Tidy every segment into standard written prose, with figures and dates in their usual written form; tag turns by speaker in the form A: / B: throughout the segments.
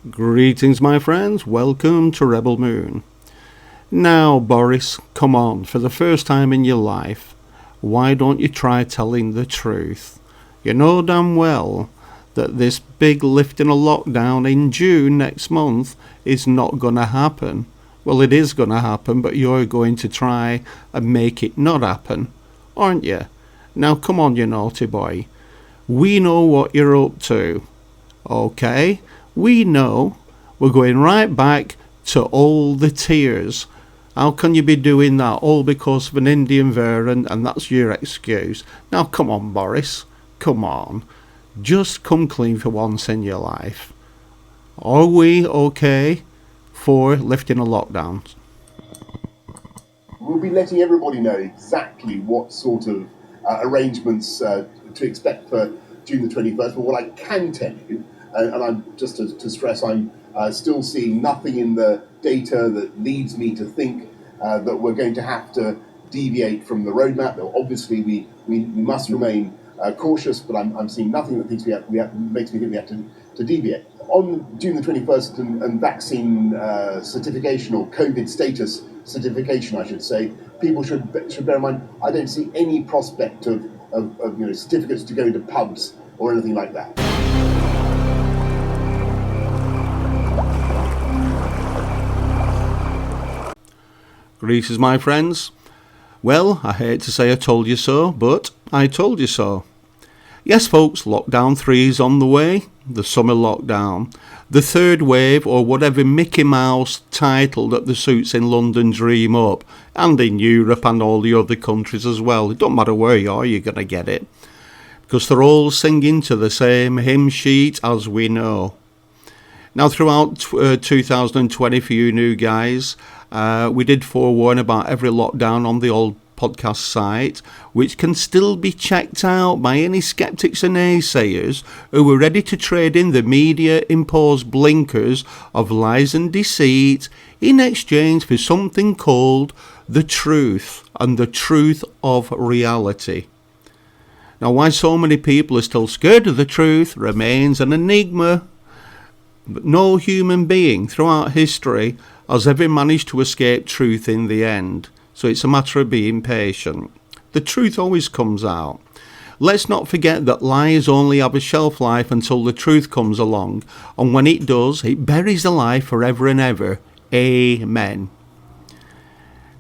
A: Greetings, my friends. Welcome to Rebel Moon. Now, Boris, come on, for the first time in your life, why don't you try telling the truth? You know damn well that this big lifting of lockdown in June next month is not going to happen. Well, it is going to happen, but you're going to try and make it not happen, aren't you? Now, come on, you naughty boy. We know what you're up to, okay? We know. We're going right back to all the tears. How can you be doing that all because of an Indian variant and that's your excuse? Now come on, Boris. Come on. Just come clean for once in your life. Are we okay for lifting a lockdown?
B: We'll be letting everybody know exactly what sort of arrangements to expect for June the 21st. But what I can tell you, and I'm just to stress, I'm still seeing nothing in the data that leads me to think that we're going to have to deviate from the roadmap. Though obviously we must remain cautious, but I'm seeing nothing that makes me think we have to deviate. On June the 21st and vaccine certification, or COVID status certification, I should say, people should bear in mind, I don't see any prospect of certificates to go to pubs or anything like that.
A: Greetings, my friends. Well, I hate to say I told you so, but I told you so. Yes, folks, lockdown 3 is on the way, the summer lockdown. The third wave, or whatever Mickey Mouse title that the suits in London dream up, and in Europe and all the other countries as well. It don't matter where you are, you're going to get it. Because they're all singing to the same hymn sheet, as we know. Now, throughout 2020, for you new guys, we did forewarn about every lockdown on the old podcast site, which can still be checked out by any skeptics and naysayers who are ready to trade in the media-imposed blinkers of lies and deceit in exchange for something called the truth and the truth of reality. Now, why so many people are still scared of the truth remains an enigma. But no human being throughout history has ever managed to escape truth in the end. So it's a matter of being patient. The truth always comes out. Let's not forget that lies only have a shelf life until the truth comes along. And when it does, it buries the lie forever and ever. Amen.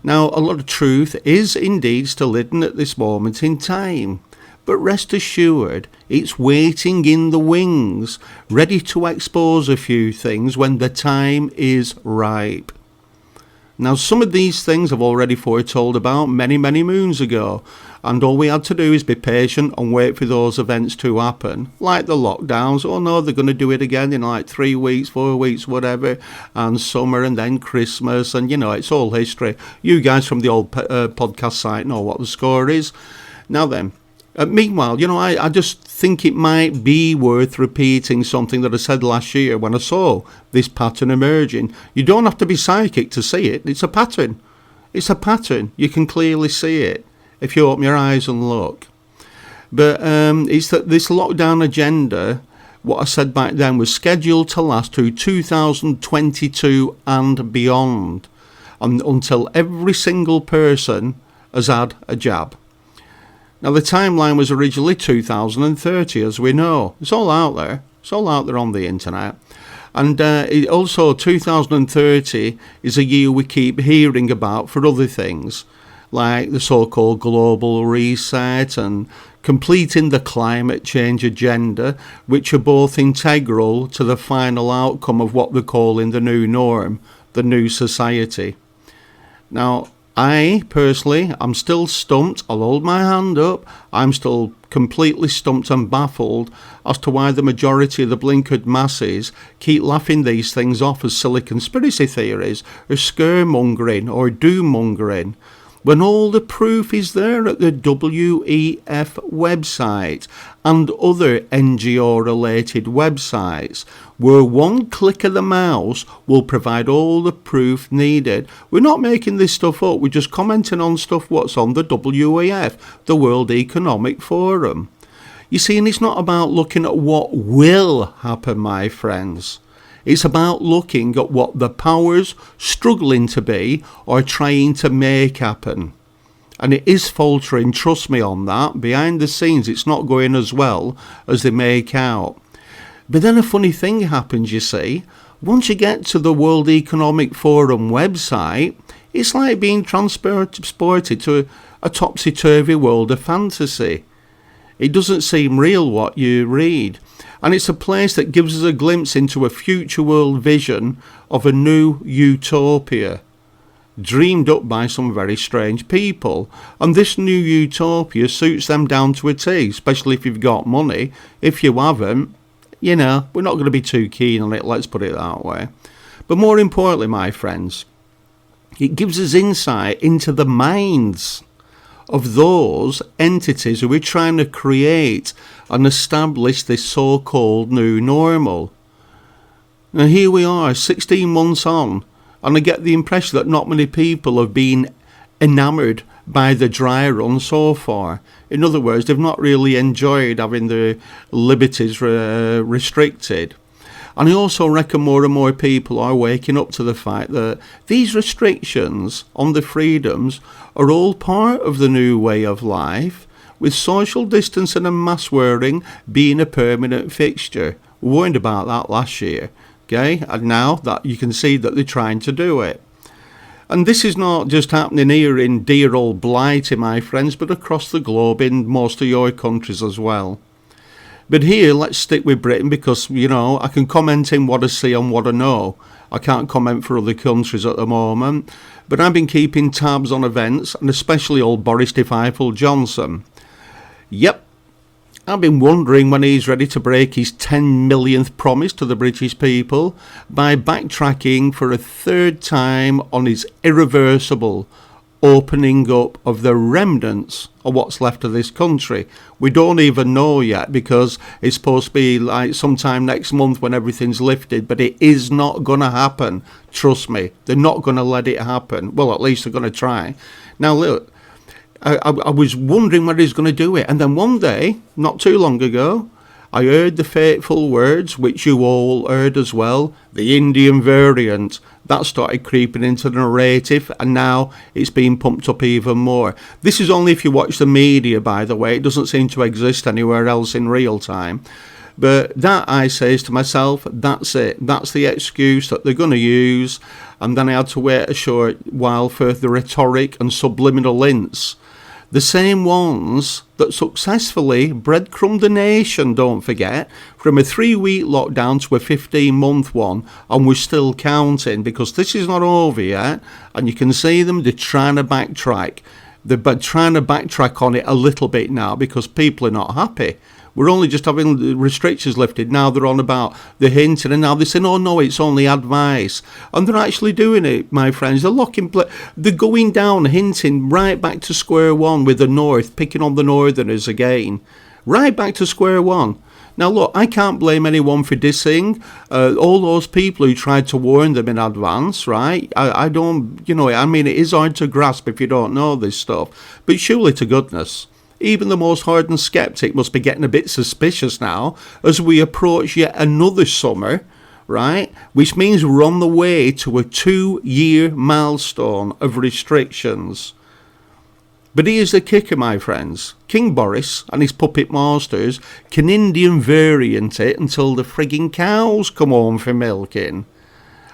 A: Now, a lot of truth is indeed still hidden at this moment in time. But rest assured, it's waiting in the wings, ready to expose a few things when the time is ripe. Now, some of these things I've already foretold about many, many moons ago, and all we had to do is be patient and wait for those events to happen, like the lockdowns. Oh no, they're going to do it again in like 3 weeks, 4 weeks, whatever, and summer and then Christmas, and it's all history. You guys from the old podcast site know what the score is. Now then, meanwhile, I just think it might be worth repeating something that I said last year when I saw this pattern emerging. You don't have to be psychic to see it. It's a pattern. It's a pattern. You can clearly see it if you open your eyes and look. But it's that this lockdown agenda, what I said back then, was scheduled to last through 2022 and beyond, until every single person has had a jab. Now, the timeline was originally 2030, as we know. It's all out there. It's all out there on the internet. And also 2030 is a year we keep hearing about for other things, like the so-called global reset and completing the climate change agenda, which are both integral to the final outcome of what we're calling the new norm, the new society. Now, I, personally, I'm still stumped. I'll hold my hand up. I'm still completely stumped and baffled as to why the majority of the blinkered masses keep laughing these things off as silly conspiracy theories or scaremongering or doom-mongering, when all the proof is there at the WEF website and other NGO-related websites, where one click of the mouse will provide all the proof needed. We're not making this stuff up, we're just commenting on stuff what's on the WEF, the World Economic Forum. You see, and it's not about looking at what will happen, my friends. It's about looking at what the powers struggling to be are trying to make happen. And it is faltering, trust me on that. Behind the scenes, it's not going as well as they make out. But then a funny thing happens, you see. Once you get to the World Economic Forum website, it's like being transported to a topsy-turvy world of fantasy. It doesn't seem real what you read. And it's a place that gives us a glimpse into a future world vision of a new utopia, dreamed up by some very strange people. And this new utopia suits them down to a T, especially if you've got money. If you haven't, we're not going to be too keen on it, let's put it that way. But more importantly, my friends, it gives us insight into the minds of those entities who are trying to create and establish this so-called new normal. Now here we are, 16 months on, and I get the impression that not many people have been enamoured by the dry run so far. In other words, they've not really enjoyed having their liberties restricted. And I also reckon more and more people are waking up to the fact that these restrictions on the freedoms are all part of the new way of life, with social distancing and mask wearing being a permanent fixture. We warned about that last year, okay? And now that you can see that they're trying to do it. And this is not just happening here in dear old Blighty, my friends, but across the globe in most of your countries as well. But here, let's stick with Britain because, I can comment in what I see and what I know. I can't comment for other countries at the moment. But I've been keeping tabs on events, and especially old Boris Defifel Johnson. Yep, I've been wondering when he's ready to break his 10 millionth promise to the British people by backtracking for a third time on his irreversible opening up of the remnants of what's left of this country. We don't even know yet because it's supposed to be like sometime next month when everything's lifted, but it is not going to happen. Trust me, they're not going to let it happen. Well, at least they're going to try. Now look, I was wondering when he's going to do it, and then one day, not too long ago, I heard the fateful words, which you all heard as well, the Indian variant. That started creeping into the narrative, and now it's being pumped up even more. This is only if you watch the media, by the way. It doesn't seem to exist anywhere else in real time. But that, I says to myself, that's it. That's the excuse that they're going to use. And then I had to wait a short while for the rhetoric and subliminal hints. The same ones that successfully breadcrumbed the nation, don't forget, from a 3-week lockdown to a 15-month one, and we're still counting because this is not over yet, and you can see them, they're trying to backtrack. They're trying to backtrack on it a little bit now because people are not happy. We're only just having the restrictions lifted. Now they're on about the hinting, and now they're saying, oh no, it's only advice. And they're actually doing it, my friends. They're going down, hinting right back to square one with the North, picking on the Northerners again. Right back to square one. Now look, I can't blame anyone for dissing all those people who tried to warn them in advance, right? I don't, it is hard to grasp if you don't know this stuff. But surely to goodness, even the most hardened skeptic must be getting a bit suspicious now as we approach yet another summer, right? Which means we're on the way to a 2-year milestone of restrictions. But here's the kicker, my friends. King Boris and his puppet masters can Indian variant it until the frigging cows come home for milking.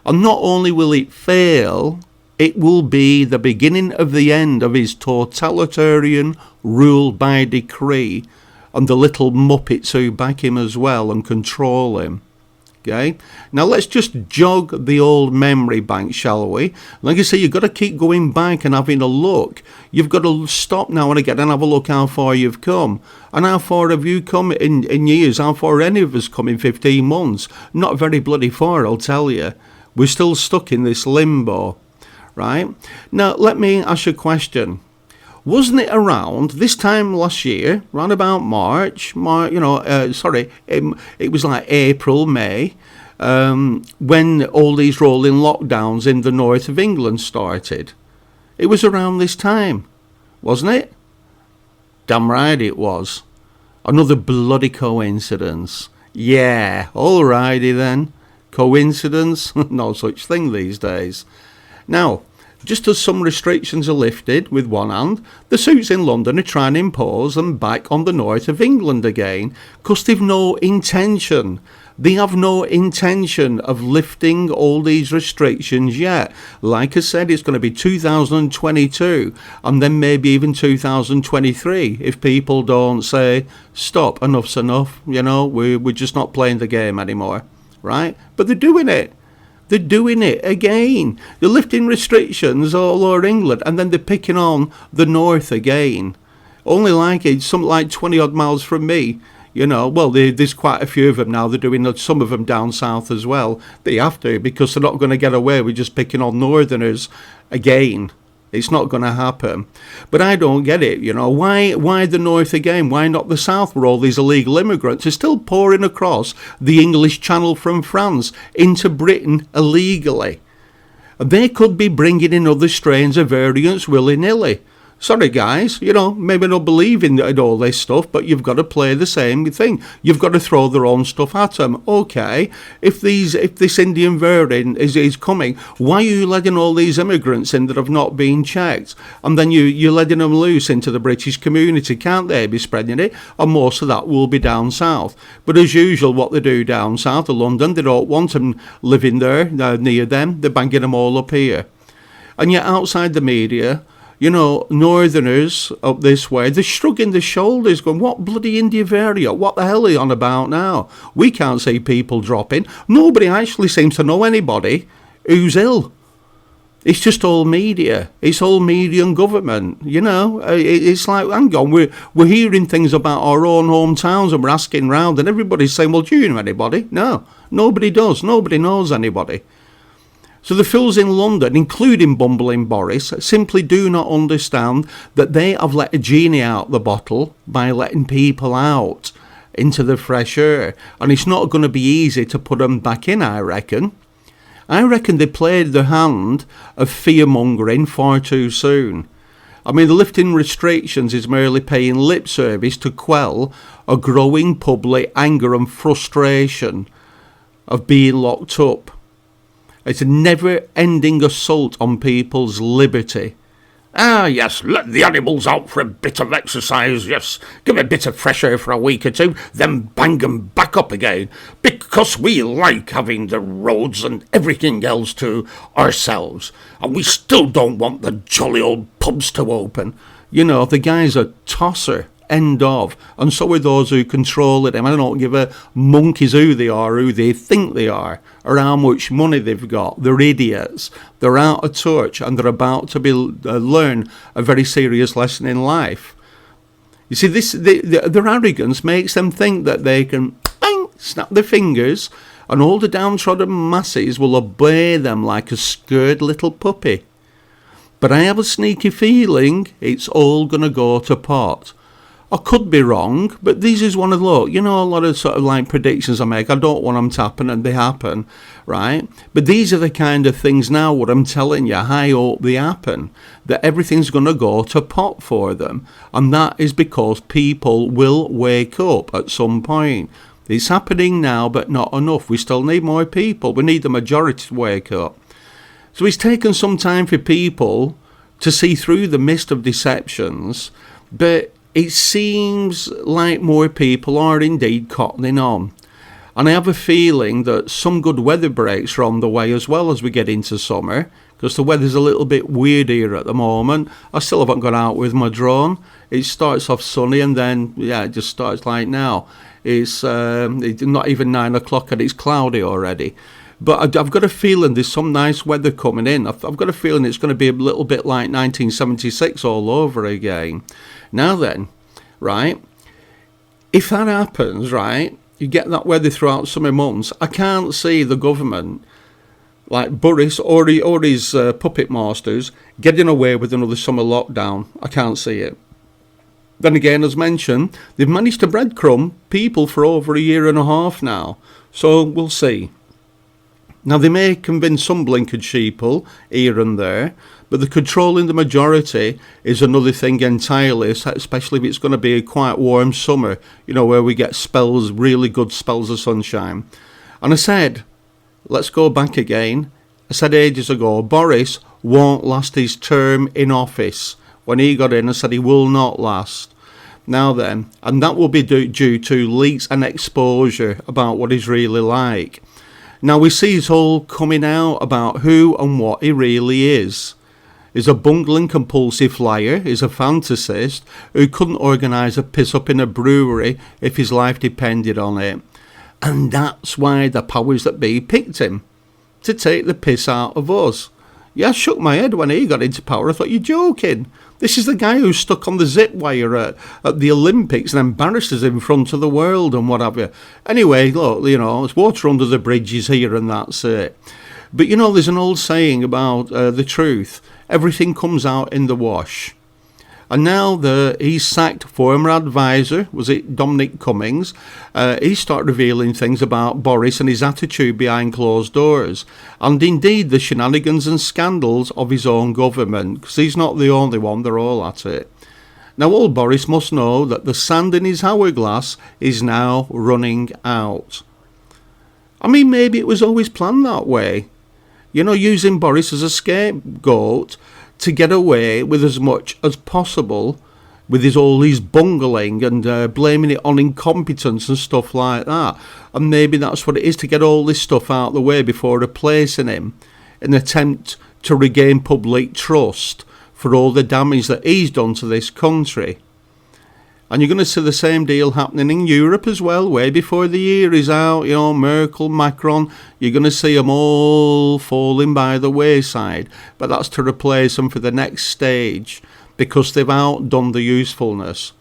A: And not only will it fail, it will be the beginning of the end of his totalitarian rule by decree and the little muppets who back him as well and control him. Okay, now let's just jog the old memory bank, shall we? Like I say, you've got to keep going back and having a look. You've got to stop now and again and have a look how far you've come. And how far have you come in years? How far any of us come in 15 months? Not very bloody far, I'll tell you. We're still stuck in this limbo. Right? Now, let me ask you a question. Wasn't it around this time last year, around about March, it was like April, May, when all these rolling lockdowns in the north of England started? It was around this time, wasn't it? Damn right it was. Another bloody coincidence. Yeah, alrighty then. Coincidence? No such thing these days. Now, just as some restrictions are lifted with one hand, the suits in London are trying to impose them back on the north of England again, because they've no intention. They have no intention of lifting all these restrictions yet. Like I said, it's going to be 2022 and then maybe even 2023 if people don't say, stop, enough's enough, we're just not playing the game anymore, right? But they're doing it. They're doing it again. They're lifting restrictions all over England and then they're picking on the north again. Only like it's something like 20 odd miles from me. There's quite a few of them now. They're doing some of them down south as well. They have to, because they're not going to get away with just picking on northerners again. It's not going to happen. But I don't get it, Why the north again? Why not the south, where all these illegal immigrants are still pouring across the English Channel from France into Britain illegally? They could be bringing in other strains of variants willy-nilly. Sorry guys, maybe not believe in all this stuff, but you've got to play the same thing. You've got to throw their own stuff at them. Okay, if this Indian variant is coming, why are you letting all these immigrants in that have not been checked? And then you're letting them loose into the British community. Can't they be spreading it? And most of that will be down south. But as usual, what they do down south of London, they don't want them living there, near them. They're banging them all up here. And yet outside the media, northerners up this way, they're shrugging their shoulders going, what bloody India variant? What the hell are you on about now? We can't see people dropping. Nobody actually seems to know anybody who's ill. It's just all media. It's all media and government, It's like, hang on, we're hearing things about our own hometowns and we're asking round and everybody's saying, well, do you know anybody? No, nobody does. Nobody knows anybody. So the fools in London, including bumbling Boris, simply do not understand that they have let a genie out the bottle by letting people out into the fresh air. And it's not going to be easy to put them back in, I reckon. I reckon they played the hand of fear-mongering far too soon. I mean, the lifting restrictions is merely paying lip service to quell a growing public anger and frustration of being locked up. It's a never-ending assault on people's liberty.
C: Ah, yes, let the animals out for a bit of exercise, yes. Give a bit of fresh air for a week or two, then bang 'em back up again. Because we like having the roads and everything else to ourselves. And we still don't want the jolly old pubs to open.
A: The guy's a tosser. End of. And so are those who control it. I don't give a monkeys who they are, who they think they are, or how much money they've got. They're idiots. They're out of touch, and they're about to learn a very serious lesson in life. You see, their arrogance makes them think that they can snap their fingers, and all the downtrodden masses will obey them like a scared little puppy. But I have a sneaky feeling it's all going to go to pot. I could be wrong, but this is one of the, a lot of sort of like predictions I make. I don't want them to happen, and they happen, right? But these are the kind of things now, what I'm telling you, I hope they happen, that everything's going to go to pot for them. And that is because people will wake up at some point. It's happening now, but not enough. We still need more people. We need the majority to wake up. So it's taken some time for people to see through the mist of deceptions, but it seems like more people are indeed cottoning on. And I have a feeling that some good weather breaks are on the way as well as we get into summer, because the weather's a little bit weird here at the moment. I still haven't gone out with my drone. It starts off sunny and then, it just starts like now. It's not even 9 o'clock and it's cloudy already. But I've got a feeling there's some nice weather coming in. I've got a feeling it's going to be a little bit like 1976 all over again. Now then, right, if that happens, right, you get that weather throughout summer months, I can't see the government, like Boris or his puppet masters, getting away with another summer lockdown. I can't see it. Then again, as mentioned, they've managed to breadcrumb people for over a year and a half now. So we'll see. Now, they may convince some blinkered sheeple here and there, but the controlling the majority is another thing entirely, especially if it's going to be a quite warm summer, where we get really good spells of sunshine. And I said, let's go back again. I said ages ago, Boris won't last his term in office. When he got in, I said he will not last. Now then, and that will be due to leaks and exposure about what he's really like. Now we see it all coming out about who and what he really is. He's a bungling compulsive liar, he's a fantasist who couldn't organise a piss-up in a brewery if his life depended on it. And that's why the powers that be picked him, to take the piss out of us. Yeah, I shook my head when he got into power. I thought, you're joking. This is the guy who's stuck on the zip wire at the Olympics and embarrassed us in front of the world and what have you. Anyway, look, it's water under the bridges here and that's it. But, there's an old saying about the truth. Everything comes out in the wash. And now he's sacked former advisor, was it Dominic Cummings? He started revealing things about Boris and his attitude behind closed doors. And indeed the shenanigans and scandals of his own government, because he's not the only one, they're all at it. Now old Boris must know that the sand in his hourglass is now running out. I mean, maybe it was always planned that way. Using Boris as a scapegoat to get away with as much as possible with all his bungling and blaming it on incompetence and stuff like that. And maybe that's what it is, to get all this stuff out of the way before replacing him in an attempt to regain public trust for all the damage that he's done to this country. And you're going to see the same deal happening in Europe as well, way before the year is out. Merkel, Macron, you're going to see them all falling by the wayside. But that's to replace them for the next stage, because they've outdone the usefulness.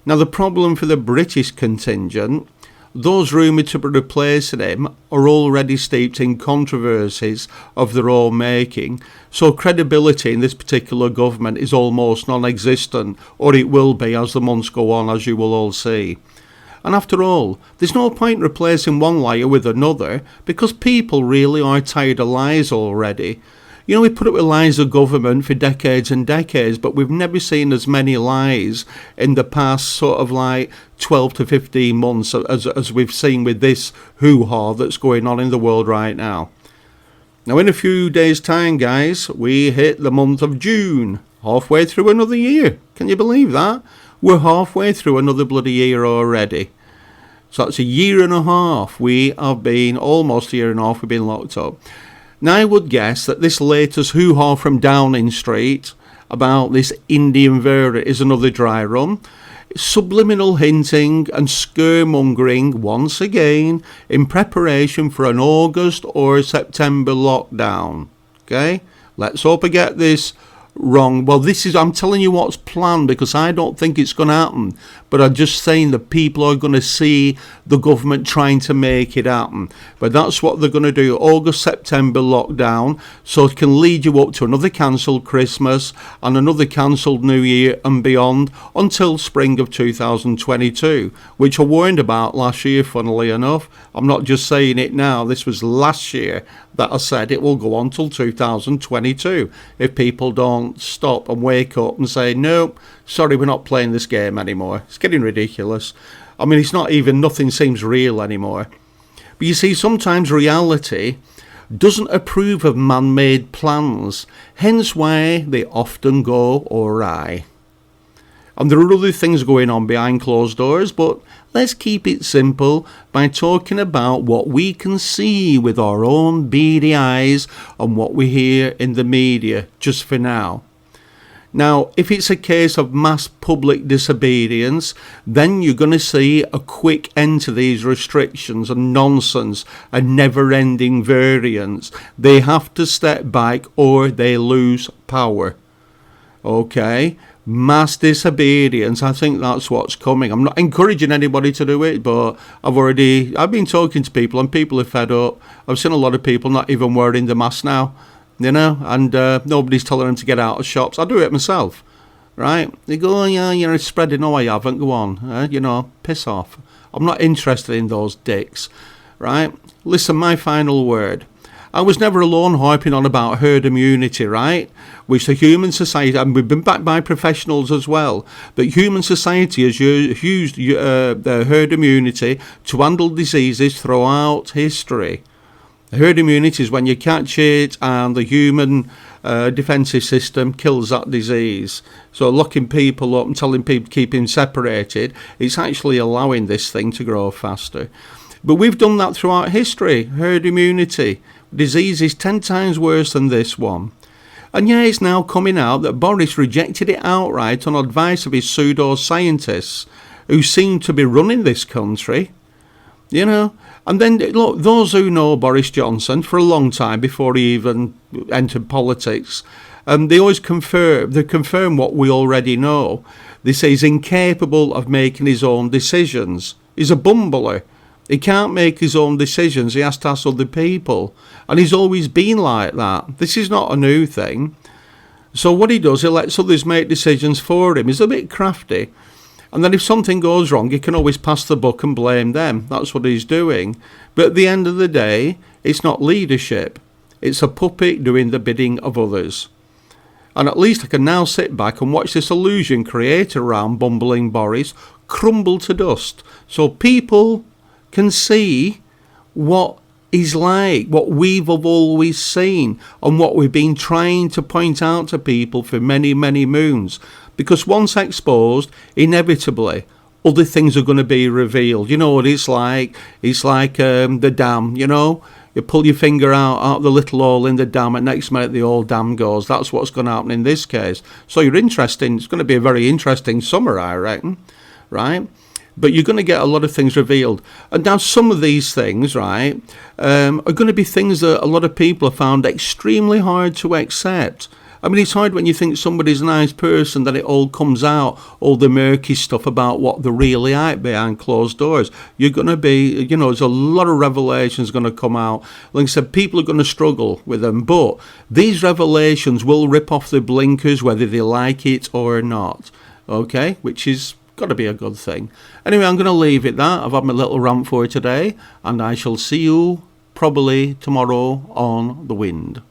A: Now, the problem for the British contingent, those rumoured to be replacing him are already steeped in controversies of their own making, so credibility in this particular government is almost non-existent, or it will be as the months go on, as you will all see. And after all, there's no point replacing one liar with another, because people really are tired of lies already. We put up with lies of government for decades and decades, but we've never seen as many lies in the past sort of 12 to 15 months as we've seen with this hoo-ha that's going on in the world right now. Now, in a few days' time, guys, we hit the month of June, halfway through another year. Can you believe that? We're halfway through another bloody year already. So that's a year and a half. We have been, almost a year and a half, we've been locked up. Now, I would guess that this latest hoo-ha from Downing Street about this Indian variant is another dry run. Subliminal hinting and scaremongering once again in preparation for an August or September lockdown. Okay? Let's hope I get this wrong. Well, I'm telling you what's planned, because I don't think it's going to happen, but I'm just saying that people are going to see the government trying to make it happen. But that's what they're going to do, August, September lockdown, so it can lead you up to another cancelled Christmas and another cancelled New Year and beyond until spring of 2022, which I warned about last year, funnily enough. I'm not just saying it now, this was last year that I said it will go on till 2022 if people don't stop and wake up and say, no, sorry, we're not playing this game anymore. It's getting ridiculous. I mean, nothing seems real anymore. But you see, sometimes reality doesn't approve of man-made plans, hence why they often go awry. And there are other things going on behind closed doors, but let's keep it simple by talking about what we can see with our own beady eyes and what we hear in the media, just for now. Now, if it's a case of mass public disobedience, then you're going to see a quick end to these restrictions and nonsense and never-ending variants. They have to step back or they lose power. Okay? Mass disobedience, I think that's what's coming. I'm not encouraging anybody to do it, but I've been talking to people and people are fed up. I've seen a lot of people not even wearing the mask now, and nobody's telling them to get out of shops. I do it myself, right? They go, oh, yeah, you're spreading. No, I haven't. Go on, piss off. I'm not interested in those dicks, right? Listen, my final word. I was never alone harping on about herd immunity, right? Which the human society, and we've been backed by professionals as well, that human society has used the herd immunity to handle diseases throughout history. Herd immunity is when you catch it and the human defensive system kills that disease. So locking people up and telling people to keep them separated, it's actually allowing this thing to grow faster. But we've done that throughout history, herd immunity. Disease is 10 times worse than this one. And yeah, it's now coming out that Boris rejected it outright on advice of his pseudo-scientists who seem to be running this country, you know. And then, look, those who know Boris Johnson for a long time before he even entered politics, they always confirm what we already know. They say he's incapable of making his own decisions. He's a bumbler. He can't make his own decisions. He has to ask other people. And he's always been like that. This is not a new thing. So what he does, he lets others make decisions for him. He's a bit crafty. And then if something goes wrong, he can always pass the buck and blame them. That's what he's doing. But at the end of the day, it's not leadership. It's a puppet doing the bidding of others. And at least I can now sit back and watch this illusion created around bumbling Boris crumble to dust. So people can see what he's like, what we've always seen, and what we've been trying to point out to people for many, many moons. Because once exposed, inevitably, other things are going to be revealed. You know what it's like? It's like the dam, you know? You pull your finger out the little hole in the dam, and next minute the whole dam goes. That's what's going to happen in this case. So you're interesting. It's going to be a very interesting summer, I reckon, right? But you're going to get a lot of things revealed. And now some of these things, right, are going to be things that a lot of people have found extremely hard to accept. I mean, it's hard when you think somebody's a nice person that it all comes out, all the murky stuff about what they're really like behind closed doors. You're going to be, you know, there's a lot of revelations going to come out. Like I said, people are going to struggle with them. But these revelations will rip off the blinkers whether they like it or not. Okay? Which is got to be a good thing. Anyway, I'm going to leave it that. I've had my little rant for you today. And I shall see you probably tomorrow on the wind.